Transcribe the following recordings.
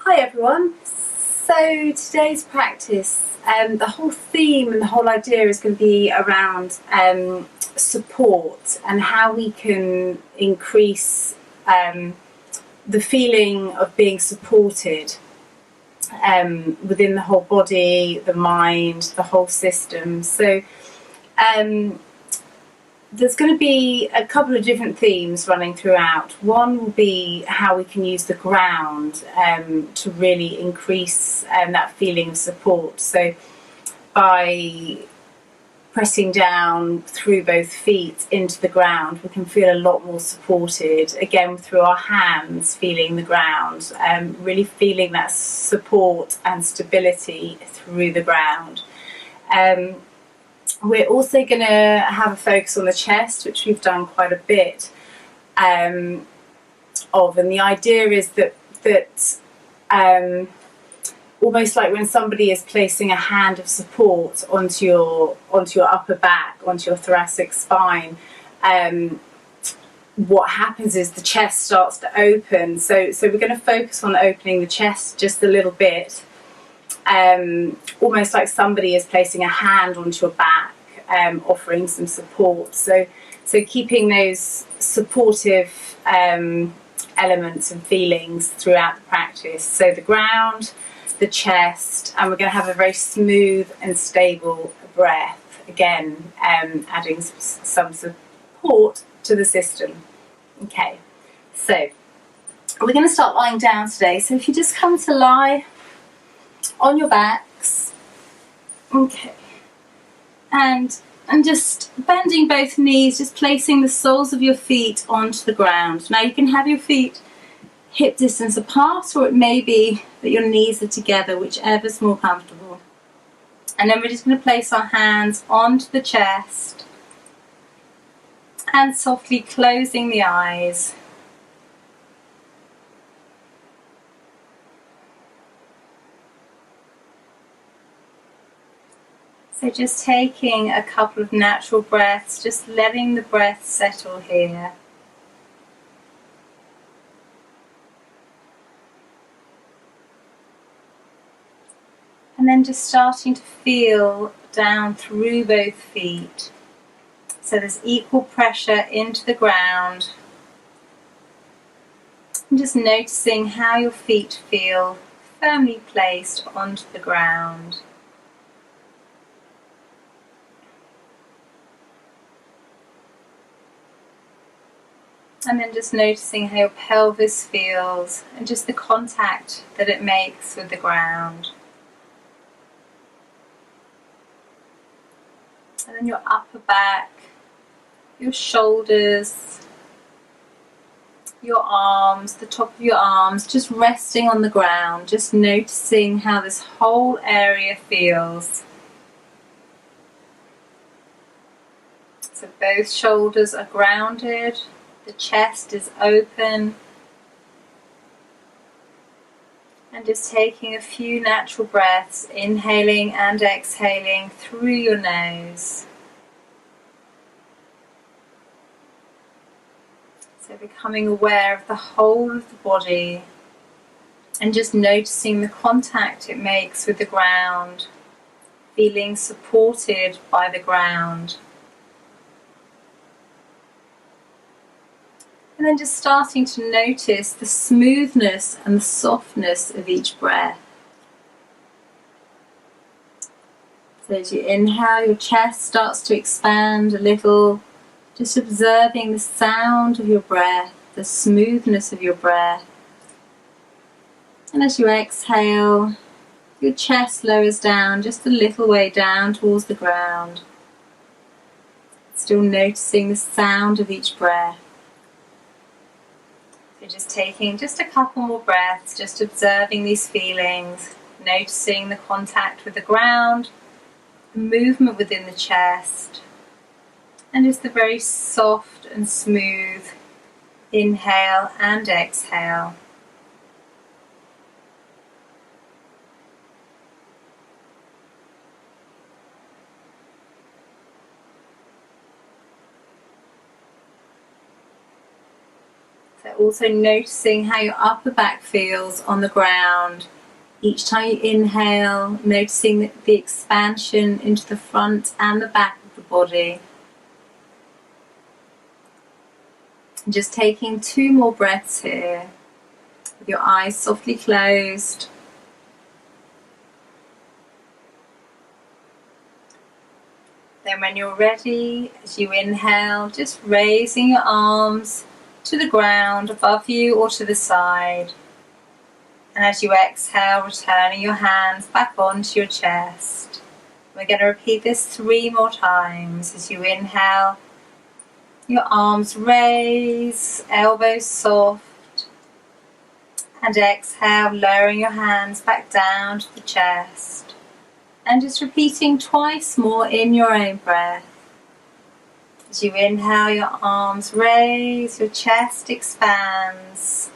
Hi everyone. So today's practice, the whole theme and the whole idea is going to be around support and how we can increase the feeling of being supported within the whole body, the mind, the whole system. So there's going to be a couple of different themes running throughout. One will be how we can use the ground to really increase that feeling of support. So by pressing down through both feet into the ground, we can feel a lot more supported. Again, through our hands, feeling the ground, really feeling that support and stability through the ground. We're also going to have a focus on the chest, which we've done quite a bit of, and the idea is that almost like when somebody is placing a hand of support onto your upper back, onto your thoracic spine, what happens is the chest starts to open. So we're going to focus on opening the chest just a little bit. Almost like somebody is placing a hand onto your back, offering some support. So keeping those supportive elements and feelings throughout the practice. So the ground, the chest, and we're going to have a very smooth and stable breath. Again, adding some support to the system. Okay, so we're going to start lying down today. So if you just come to lie on your backs, okay, and just bending both knees, just placing the soles of your feet onto the ground. Now you can have your feet hip distance apart, or it may be that your knees are together, whichever's more comfortable. And then we're just going to place our hands onto the chest and softly closing the eyes. So just taking a couple of natural breaths, just letting the breath settle here. And then just starting to feel down through both feet. So there's equal pressure into the ground. And just noticing how your feet feel firmly placed onto the ground. And then just noticing how your pelvis feels and just the contact that it makes with the ground. And then your upper back, your shoulders, your arms, the top of your arms, just resting on the ground, just noticing how this whole area feels. So both shoulders are grounded. The chest is open, and just taking a few natural breaths, inhaling and exhaling through your nose. So becoming aware of the whole of the body and just noticing the contact it makes with the ground, feeling supported by the ground. And then just starting to notice the smoothness and the softness of each breath. So as you inhale, your chest starts to expand a little, just observing the sound of your breath, the smoothness of your breath. And as you exhale, your chest lowers down just a little way down towards the ground. Still noticing the sound of each breath. So just taking just a couple more breaths, just observing these feelings, noticing the contact with the ground, the movement within the chest, and just the very soft and smooth inhale and exhale. So Also noticing how your upper back feels on the ground. Each time you inhale, noticing the expansion into the front and the back of the body. And just taking 2 more breaths here, with your eyes softly closed. Then when you're ready, as you inhale, just raising your arms to the ground above you or to the side. And as you exhale, returning your hands back onto your chest. We're going to repeat this 3 more times. As you inhale, your arms raise, elbows soft. And exhale, lowering your hands back down to the chest. And just repeating twice more in your own breath. As you inhale, your arms raise, your chest expands.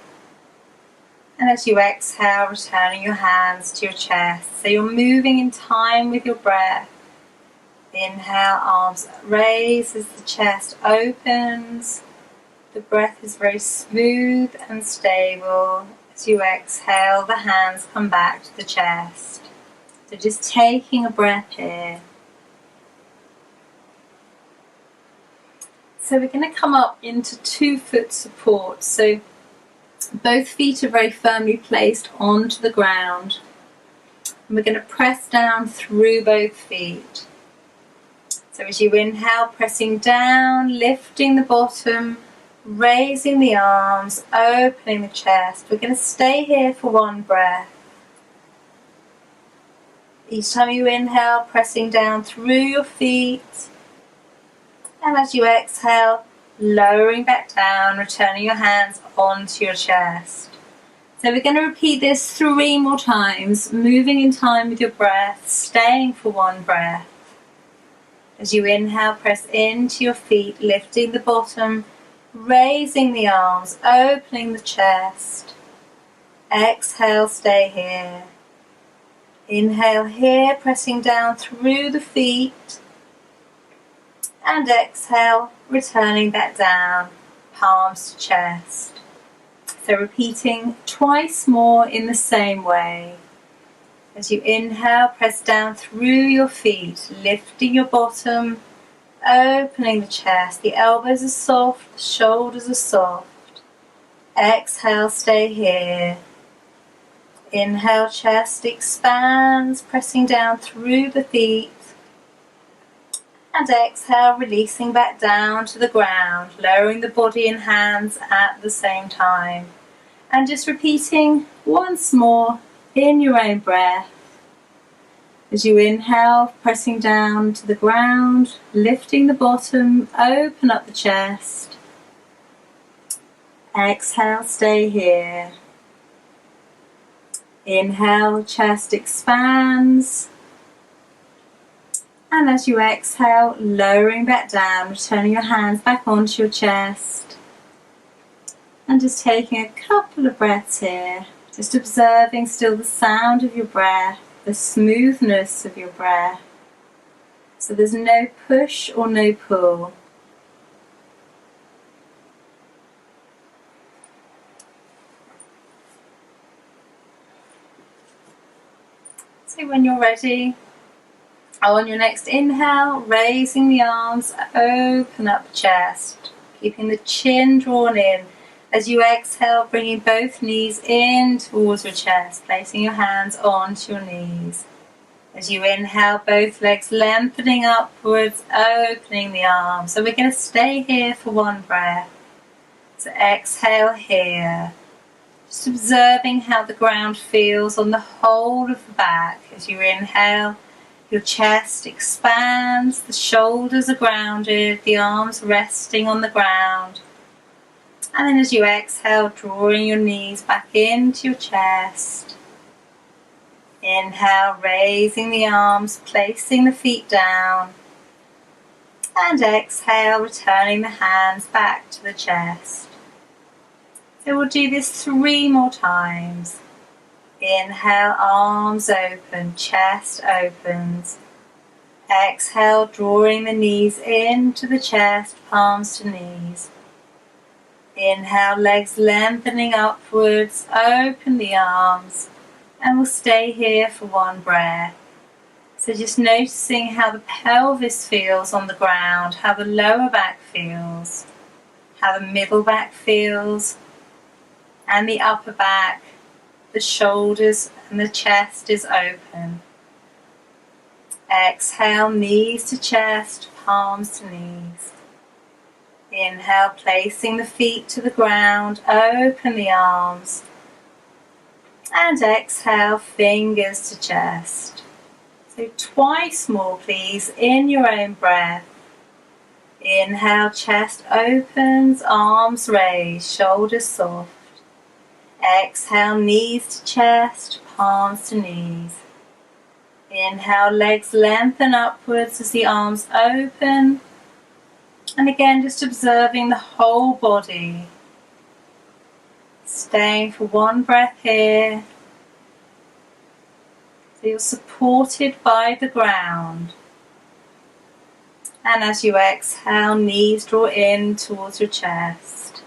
And as you exhale, returning your hands to your chest. So you're moving in time with your breath. Inhale, arms raise as the chest opens. The breath is very smooth and stable. As you exhale, the hands come back to the chest. So just taking a breath here. So we're going to come up into 2-foot support. So both feet are very firmly placed onto the ground. And we're going to press down through both feet. So as you inhale, pressing down, lifting the bottom, raising the arms, opening the chest. We're going to stay here for 1 breath. Each time you inhale, pressing down through your feet. And as you exhale, lowering back down, returning your hands onto your chest. So we're going to repeat this 3 more times, moving in time with your breath, staying for 1 breath. As you inhale, press into your feet, lifting the bottom, raising the arms, opening the chest. Exhale, stay here. Inhale here, pressing down through the feet. And exhale, returning back down, palms to chest. So repeating twice more in the same way. As you inhale, press down through your feet, lifting your bottom, opening the chest. The elbows are soft, the shoulders are soft. Exhale, stay here. Inhale, chest expands, pressing down through the feet. And exhale, releasing back down to the ground, lowering the body and hands at the same time. And just repeating once more in your own breath. As you inhale, pressing down to the ground, lifting the bottom, open up the chest. Exhale, stay here. Inhale, chest expands. And as you exhale, lowering back down, returning your hands back onto your chest. And just taking a couple of breaths here. Just observing still the sound of your breath, the smoothness of your breath. So there's no push or no pull. So when you're ready, on your next inhale, raising the arms, open up the chest, keeping the chin drawn in. As you exhale, bringing both knees in towards your chest, placing your hands onto your knees. As you inhale, both legs lengthening upwards, opening the arms. So we're going to stay here for 1 breath. So exhale here. Just observing how the ground feels on the whole of the back. As you inhale, your chest expands, the shoulders are grounded, the arms resting on the ground. And then as you exhale, drawing your knees back into your chest. Inhale, raising the arms, placing the feet down. And exhale, returning the hands back to the chest. So we'll do this 3 more times. Inhale, arms open, chest opens. Exhale, drawing the knees into the chest, palms to knees. Inhale, legs lengthening upwards, open the arms, and we'll stay here for one breath. So just noticing how the pelvis feels on the ground, how the lower back feels, how the middle back feels, and the upper back, the shoulders and the chest is open. Exhale, knees to chest, palms to knees. Inhale, placing the feet to the ground, open the arms. And exhale, fingers to chest. So twice more, please, in your own breath. Inhale, chest opens, arms raised, shoulders soft. Exhale, knees to chest, palms to knees. Inhale, legs lengthen upwards as the arms open. And again, just observing the whole body. Staying for one breath here. Feel supported by the ground. And as you exhale, knees draw in towards your chest.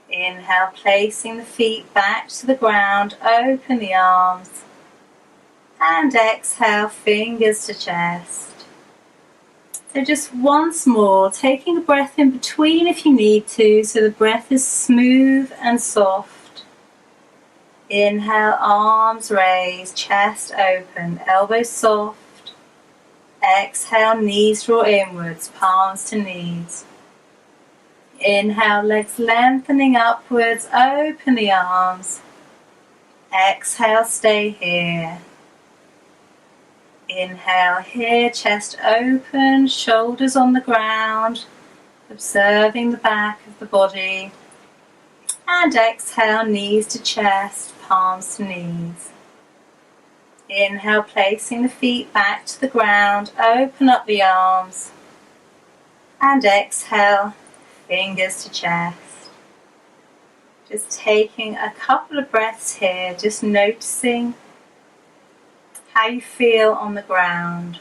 Inhale, placing the feet back to the ground, open the arms. And exhale, fingers to chest. So just once more, taking a breath in between if you need to, so the breath is smooth and soft. Inhale, arms raised, chest open, elbows soft. Exhale, knees draw inwards, palms to knees. Inhale, legs lengthening upwards, open the arms. Exhale, stay here. Inhale here, chest open, shoulders on the ground, observing the back of the body. And exhale, knees to chest, palms to knees. Inhale, placing the feet back to the ground, open up the arms. And exhale, fingers to chest. Just taking a couple of breaths here, just noticing how you feel on the ground.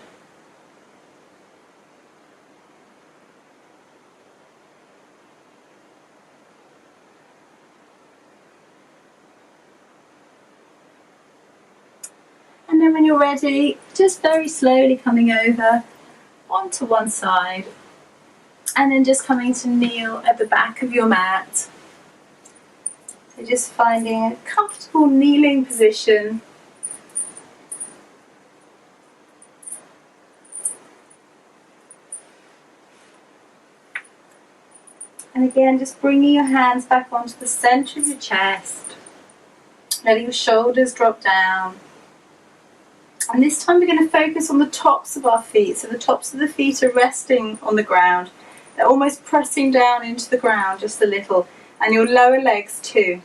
And then when you're ready, just very slowly coming over onto one side and then just coming to kneel at the back of your mat. So just finding a comfortable kneeling position. And again, just bringing your hands back onto the center of your chest, letting your shoulders drop down. And this time we're going to focus on the tops of our feet. So the tops of the feet are resting on the ground. They're almost pressing down into the ground just a little. And your lower legs too.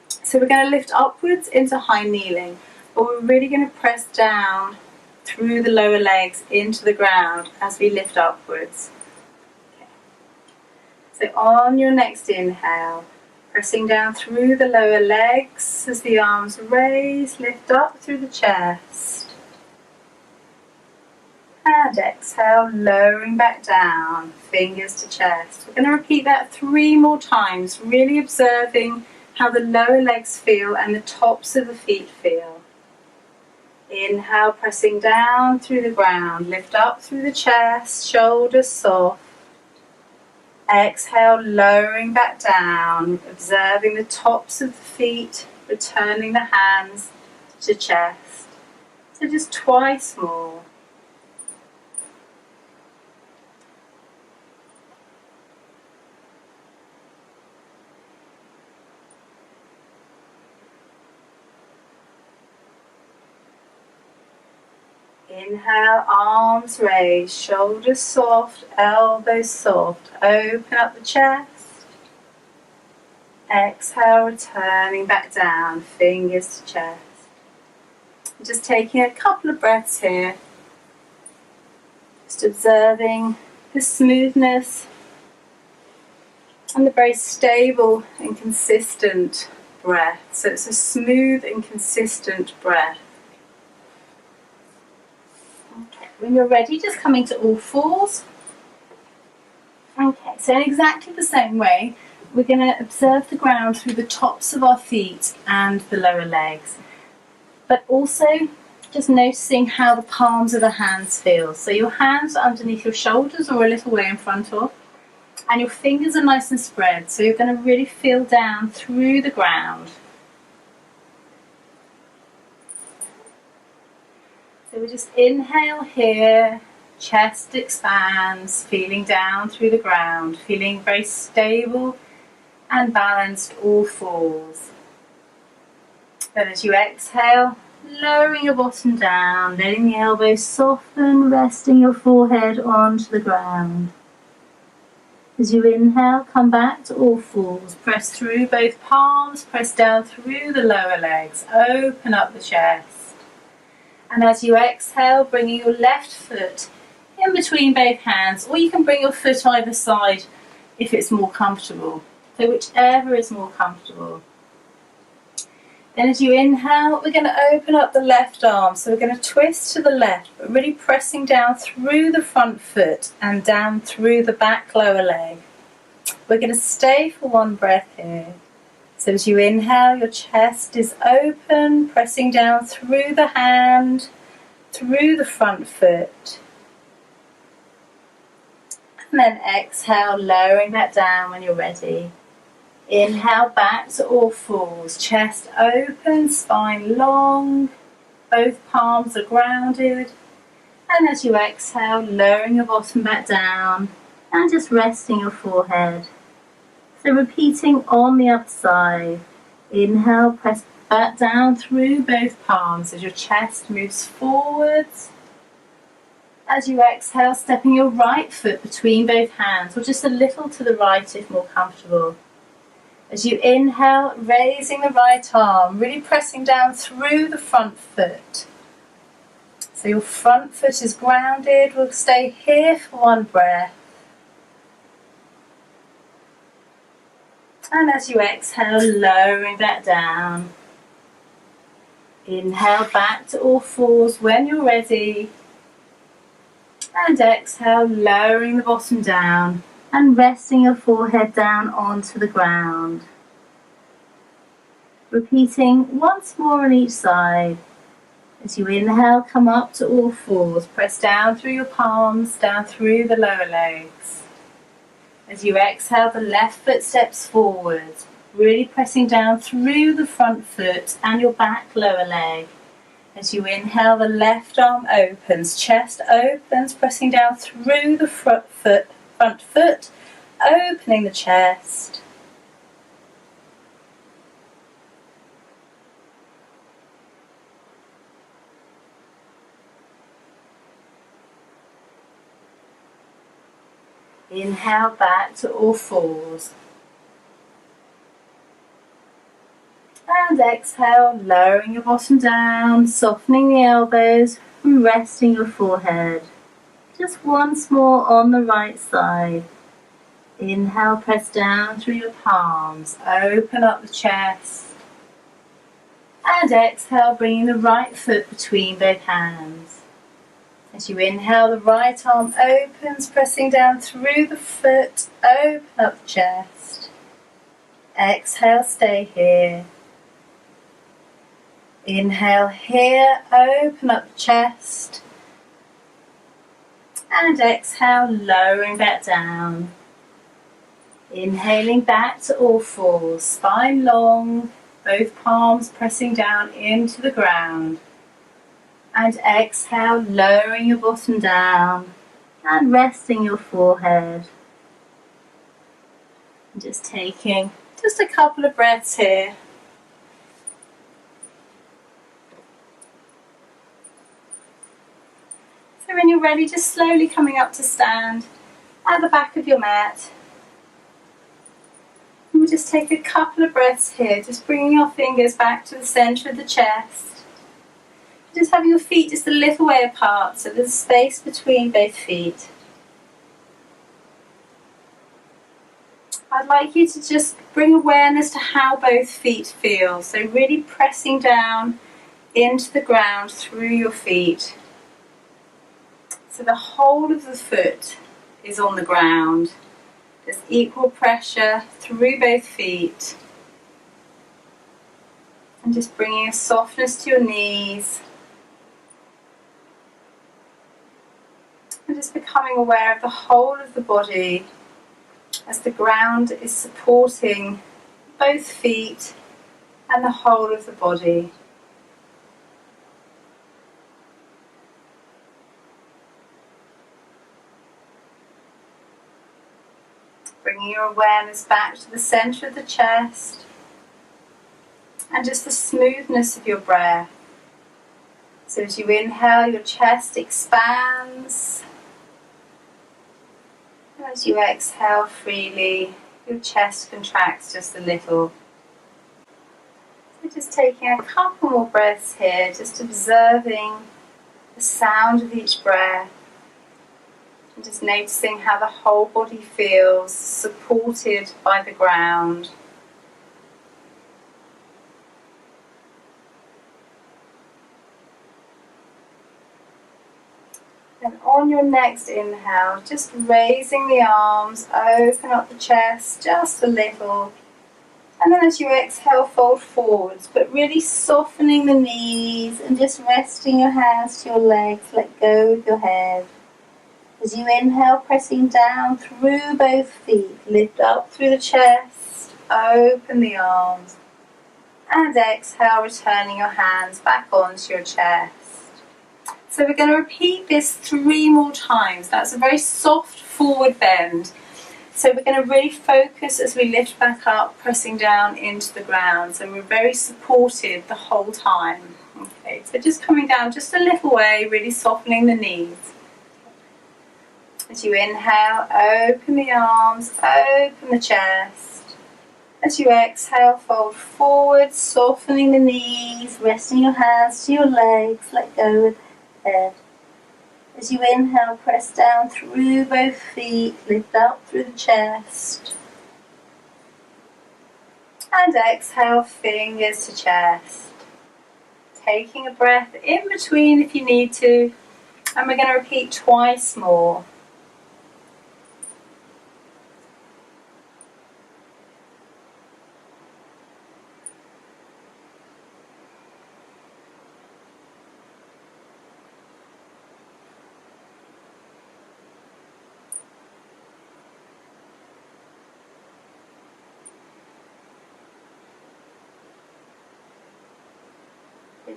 So we're going to lift upwards into high kneeling. But we're really going to press down through the lower legs into the ground as we lift upwards. So on your next inhale, pressing down through the lower legs as the arms raise, lift up through the chest. And exhale, lowering back down, fingers to chest. We're going to repeat that 3 more times, really observing how the lower legs feel and the tops of the feet feel. Inhale, pressing down through the ground, lift up through the chest, shoulders soft. Exhale, lowering back down, observing the tops of the feet, returning the hands to chest. So just twice more. Inhale, arms raised, shoulders soft, elbows soft. Open up the chest. Exhale, returning back down, fingers to chest. Just taking a couple of breaths here. Just observing the smoothness and the very stable and consistent breath. So it's a smooth and consistent breath. Okay, when you're ready, just coming to all fours. Okay, Right, so in exactly the same way, we're going to observe the ground through the tops of our feet and the lower legs. But also just noticing how the palms of the hands feel. So your hands are underneath your shoulders or a little way in front of, and your fingers are nice and spread. So you're going to really feel down through the ground. So we just inhale here, chest expands, feeling down through the ground, feeling very stable and balanced, all fours. Then as you exhale, lowering your bottom down, letting the elbows soften, resting your forehead onto the ground. As you inhale, come back to all fours. Press through both palms, press down through the lower legs, open up the chest. And as you exhale, bringing your left foot in between both hands, or you can bring your foot either side if it's more comfortable. So whichever is more comfortable. Then as you inhale, we're going to open up the left arm. So we're going to twist to the left, but really pressing down through the front foot and down through the back lower leg. We're going to stay for one breath here. So as you inhale, your chest is open, pressing down through the hand, through the front foot. And then exhale, lowering that down when you're ready. Inhale back to all fours, chest open, spine long, both palms are grounded. And as you exhale, lowering your bottom back down and just resting your forehead. So repeating on the other side. Inhale, press back down through both palms as your chest moves forwards. As you exhale, stepping your right foot between both hands, or just a little to the right if more comfortable. As you inhale, raising the right arm, really pressing down through the front foot. So your front foot is grounded. We'll stay here for one breath. And as you exhale, lowering that down. Inhale back to all fours when you're ready. And exhale, lowering the bottom down and resting your forehead down onto the ground. Repeating once more on each side. As you inhale, come up to all fours. Press down through your palms, down through the lower legs. As you exhale, the left foot steps forward, really pressing down through the front foot and your back lower leg. As you inhale, the left arm opens, chest opens, pressing down through the front foot, opening the chest. Inhale back to all fours. And exhale, lowering your bottom down, softening the elbows, and resting your forehead. Just once more on the right side. Inhale, press down through your palms, open up the chest. And exhale, bringing the right foot between both hands. As you inhale, the right arm opens, pressing down through the foot, open up the chest. Exhale, stay here. Inhale here, open up the chest. And exhale, lowering back down. Inhaling back to all fours, spine long, both palms pressing down into the ground. And exhale, lowering your bottom down and resting your forehead. And just taking just a couple of breaths here. So when you're ready, just slowly coming up to stand at the back of your mat. And we'll just take a couple of breaths here, just bringing your fingers back to the centre of the chest. Just having your feet just a little way apart, so there's space between both feet. I'd like you to just bring awareness to how both feet feel. So really pressing down into the ground through your feet. So the whole of the foot is on the ground. There's equal pressure through both feet. And just bringing a softness to your knees. And just becoming aware of the whole of the body as the ground is supporting both feet and the whole of the body. Bringing your awareness back to the centre of the chest and just the smoothness of your breath. So as you inhale, your chest expands. And as you exhale freely, your chest contracts just a little. So just taking a couple more breaths here, just observing the sound of each breath. And just noticing how the whole body feels supported by the ground. And on your next inhale, just raising the arms, open up the chest just a little. And then as you exhale, fold forwards, but really softening the knees and just resting your hands to your legs, let go of your head. As you inhale, pressing down through both feet, lift up through the chest, open the arms. And exhale, returning your hands back onto your chest. So we're going to repeat this 3 more times. That's a very soft forward bend. So we're going to really focus as we lift back up, pressing down into the ground. So we're very supported the whole time. Okay, so just coming down just a little way, really softening the knees. As you inhale, open the arms, open the chest. As you exhale, fold forward, softening the knees, resting your hands to your legs, let go of the head. As you inhale, press down through both feet, lift up through the chest. And exhale, fingers to chest. Taking a breath in between if you need to. And we're going to repeat twice more.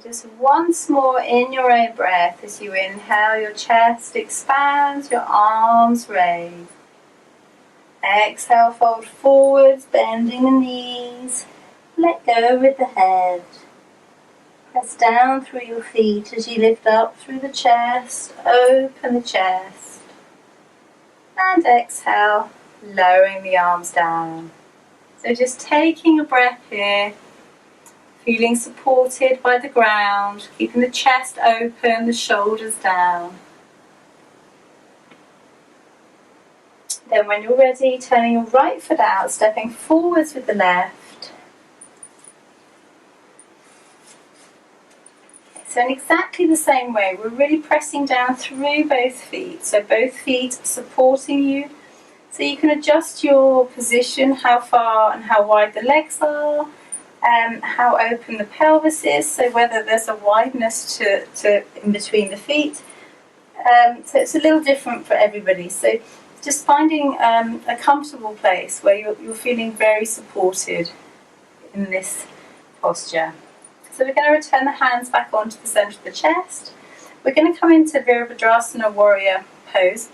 Just once more in your own breath. As you inhale, your chest expands, your arms raise. Exhale, fold forwards, bending the knees. Let go with the head. Press down through your feet as you lift up through the chest, open the chest. And exhale, lowering the arms down. So just taking a breath here. Feeling supported by the ground, keeping the chest open, the shoulders down. Then when you're ready, turning your right foot out, stepping forwards with the left. So in exactly the same way, we're really pressing down through both feet. So both feet supporting you. So you can adjust your position, how far and how wide the legs are. How open the pelvis is, so whether there's a wideness to in between the feet. So it's a little different for everybody. So just finding a comfortable place where you're feeling very supported in this posture. So we're going to return the hands back onto the centre of the chest. We're going to come into Virabhadrasana warrior pose,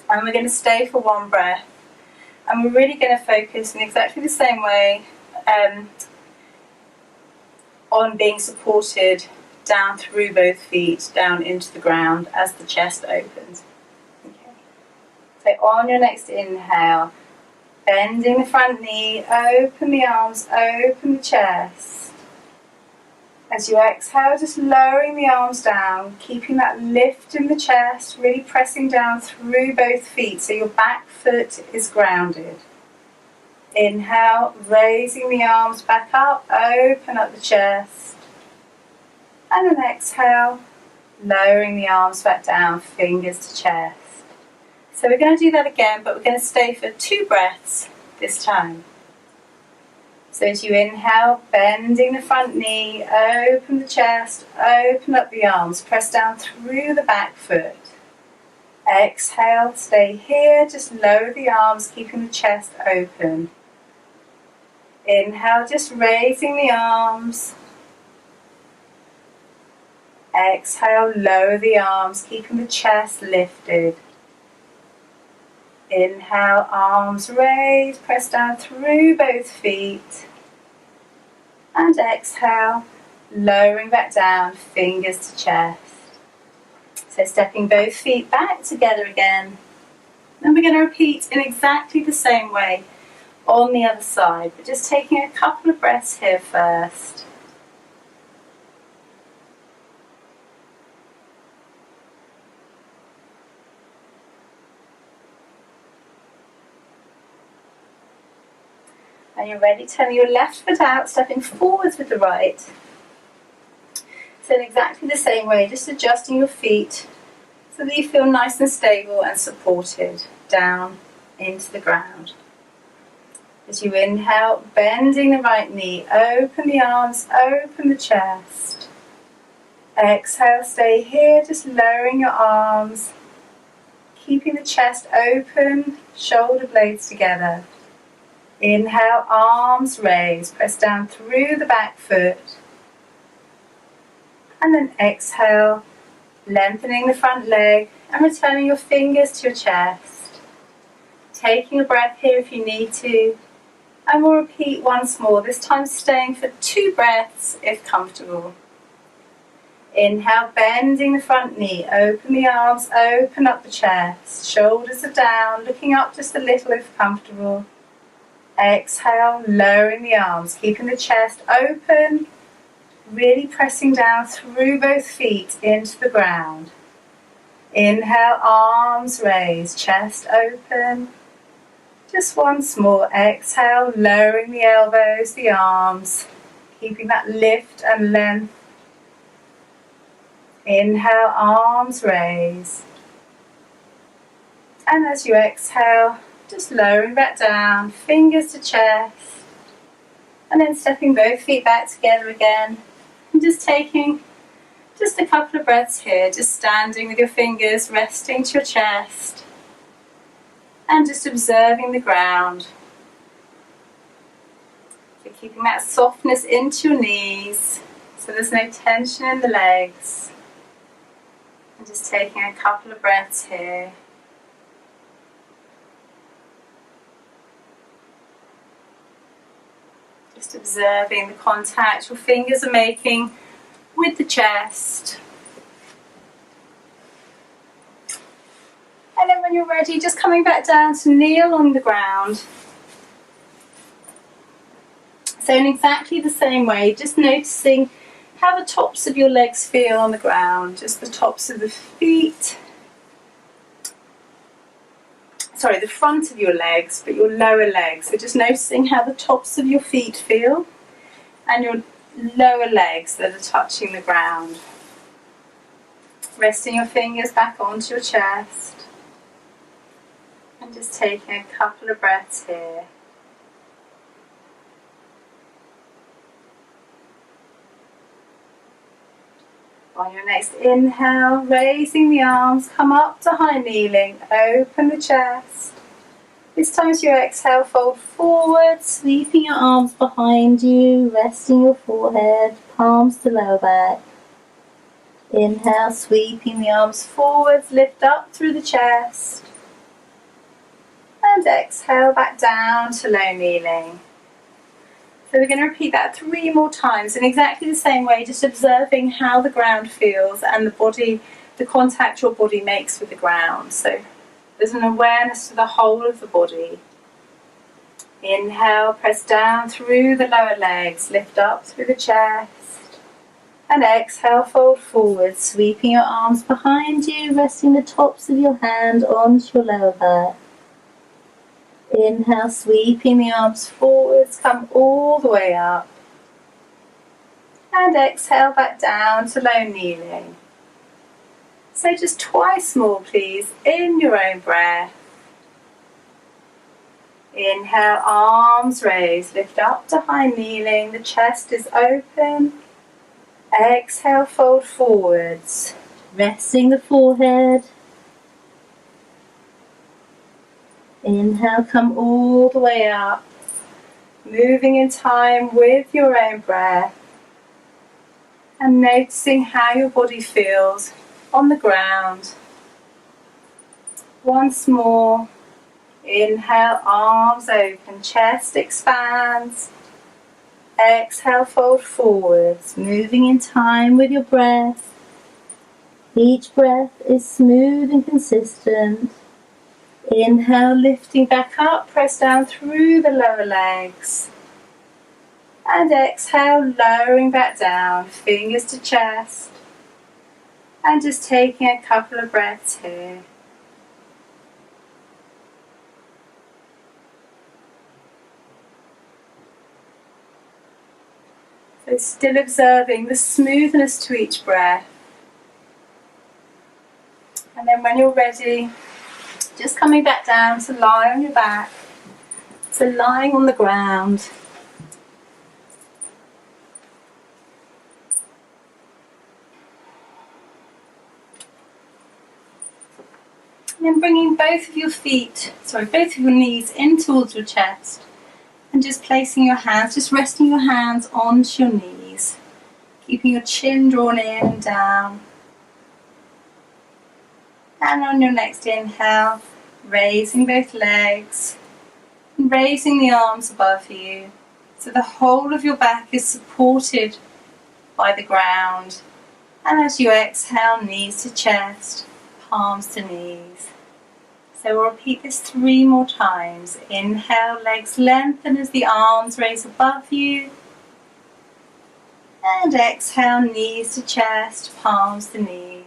and we're going to stay for 1 breath. And we're really going to focus in exactly the same way on being supported down through both feet, down into the ground as the chest opens. Okay. So on your next inhale, bending the front knee, open the arms, open the chest. As you exhale, just lowering the arms down, keeping that lift in the chest, really pressing down through both feet so your back foot is grounded. Inhale, raising the arms back up, open up the chest. And then exhale, lowering the arms back down, fingers to chest. So we're going to do that again, but we're going to stay for 2 breaths this time. So as you inhale, bending the front knee, open the chest, open up the arms, press down through the back foot. Exhale, stay here, just lower the arms, keeping the chest open. Inhale, just raising the arms. Exhale, lower the arms, keeping the chest lifted. Inhale, arms raised, press down through both feet. And exhale, lowering back down, fingers to chest. So stepping both feet back together again. And we're going to repeat in exactly the same way on the other side, but just taking a couple of breaths here first. And you're ready, turning your left foot out, stepping forwards with the right. So in exactly the same way, just adjusting your feet so that you feel nice and stable and supported down into the ground. As you inhale, bending the right knee, open the arms, open the chest. Exhale, stay here, just lowering your arms, keeping the chest open, shoulder blades together. Inhale, arms raised, press down through the back foot. And then exhale, lengthening the front leg and returning your fingers to your chest. Taking a breath here if you need to. And we'll repeat once more, this time staying for 2 breaths if comfortable. Inhale, bending the front knee, open the arms, open up the chest. Shoulders are down, looking up just a little if comfortable. Exhale, lowering the arms, keeping the chest open, really pressing down through both feet into the ground. Inhale, arms raised, chest open. Just once more, exhale, lowering the elbows, the arms, keeping that lift and length. Inhale, arms raised. And as you exhale, just lowering back down, fingers to chest. And then stepping both feet back together again. And just taking just a couple of breaths here, just standing with your fingers resting to your chest. And just observing the ground. So keeping that softness into your knees, so there's no tension in the legs. And just taking a couple of breaths here. Just observing the contact your fingers are making with the chest. And then when you're ready, just coming back down to kneel on the ground. So in exactly the same way, just noticing how the tops of your legs feel on the ground. Just the tops of the feet. Sorry, the front of your legs, but your lower legs. So just noticing how the tops of your feet feel. And your lower legs that are touching the ground. Resting your fingers back onto your chest. And just taking a couple of breaths here. On your next inhale, raising the arms, come up to high kneeling, open the chest. This time as you exhale, fold forward, sweeping your arms behind you, resting your forehead, palms to lower back. Inhale, sweeping the arms forwards, lift up through the chest. And exhale back down to low kneeling. So we're going to repeat that 3 more times in exactly the same way, just observing how the ground feels and the body, the contact your body makes with the ground. So there's an awareness to the whole of the body. Inhale, press down through the lower legs, lift up through the chest. And exhale, fold forward, sweeping your arms behind you, resting the tops of your hand onto your lower back. Inhale, sweeping the arms forwards, come all the way up. And exhale back down to low kneeling. So just twice more, please, in your own breath. Inhale, arms raised, lift up to high kneeling, the chest is open. Exhale, fold forwards, resting the forehead. Inhale, come all the way up, moving in time with your own breath and noticing how your body feels on the ground. Once more, inhale, arms open, chest expands. Exhale, fold forwards, moving in time with your breath. Each breath is smooth and consistent. Inhale, lifting back up, press down through the lower legs. And exhale, lowering back down, fingers to chest. And just taking a couple of breaths here. So still observing the smoothness to each breath. And then when you're ready, just coming back down to lie on your back. So lying on the ground. And then bringing both of your knees in towards your chest. And just placing your hands, just resting your hands onto your knees. Keeping your chin drawn in and down. And on your next inhale, raising both legs. And raising the arms above you. So the whole of your back is supported by the ground. And as you exhale, knees to chest, palms to knees. So we'll repeat this 3 more times. Inhale, legs lengthen as the arms raise above you. And exhale, knees to chest, palms to knees.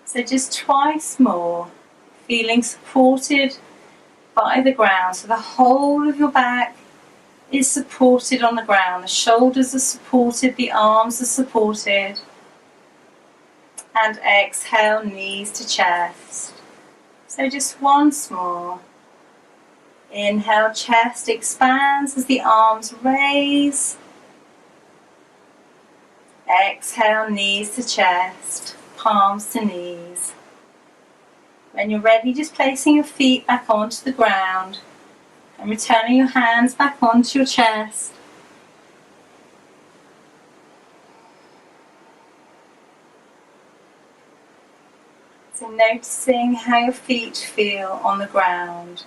So just twice more, feeling supported by the ground. So the whole of your back is supported on the ground. The shoulders are supported, the arms are supported. And exhale, knees to chest. So just once more. Inhale, chest expands as the arms raise. Exhale, knees to chest, palms to knees. When you're ready, just placing your feet back onto the ground and returning your hands back onto your chest. So noticing how your feet feel on the ground.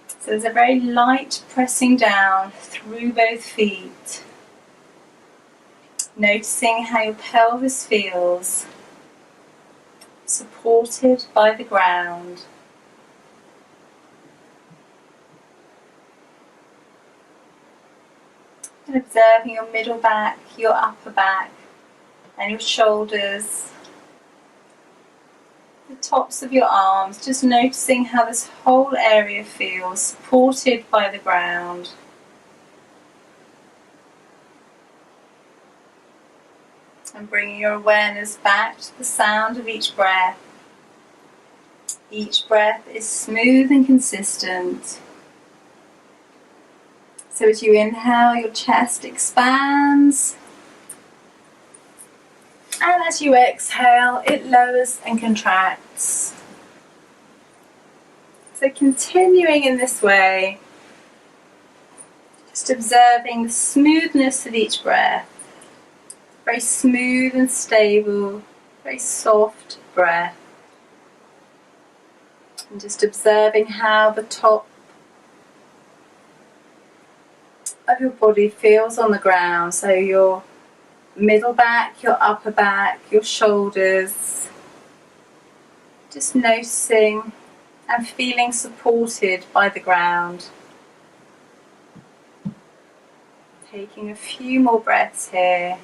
So there's a very light pressing down through both feet. Noticing how your pelvis feels, supported by the ground. And observing your middle back, your upper back, and your shoulders. The tops of your arms, just noticing how this whole area feels supported by the ground. And bringing your awareness back to the sound of each breath. Each breath is smooth and consistent. So as you inhale, your chest expands. And as you exhale, it lowers and contracts. So continuing in this way, just observing the smoothness of each breath. Very smooth and stable, very soft breath. And just observing how the top of your body feels on the ground. So your middle back, your upper back, your shoulders. Just noticing and feeling supported by the ground. Taking a few more breaths here.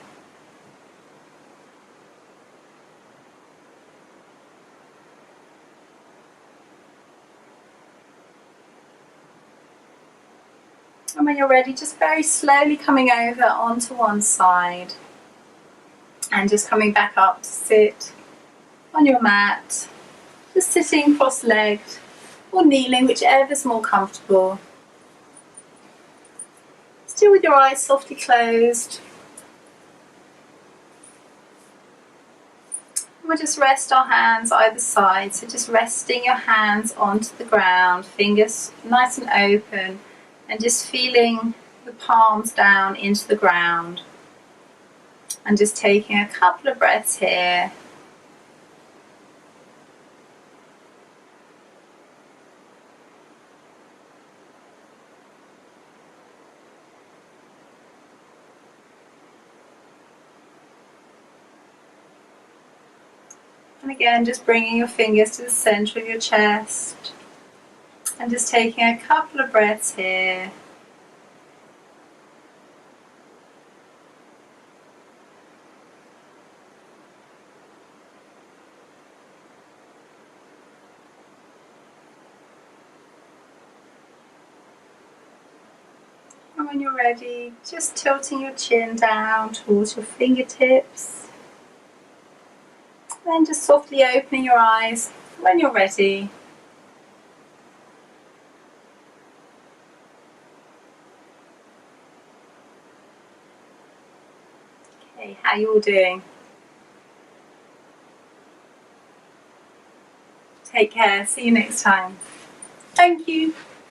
And when you're ready, just very slowly coming over onto one side and just coming back up to sit. on your mat, just sitting cross-legged or kneeling, whichever's more comfortable. Still with your eyes softly closed. We'll just rest our hands either side, so just resting your hands onto the ground, fingers nice and open, and just feeling the palms down into the ground. And just taking a couple of breaths here. And again, just bringing your fingers to the center of your chest and just taking a couple of breaths here. And when you're ready, just tilting your chin down towards your fingertips. Then just softly opening your eyes when you're ready. Okay, how you all doing? Take care, see you next time. Thank you.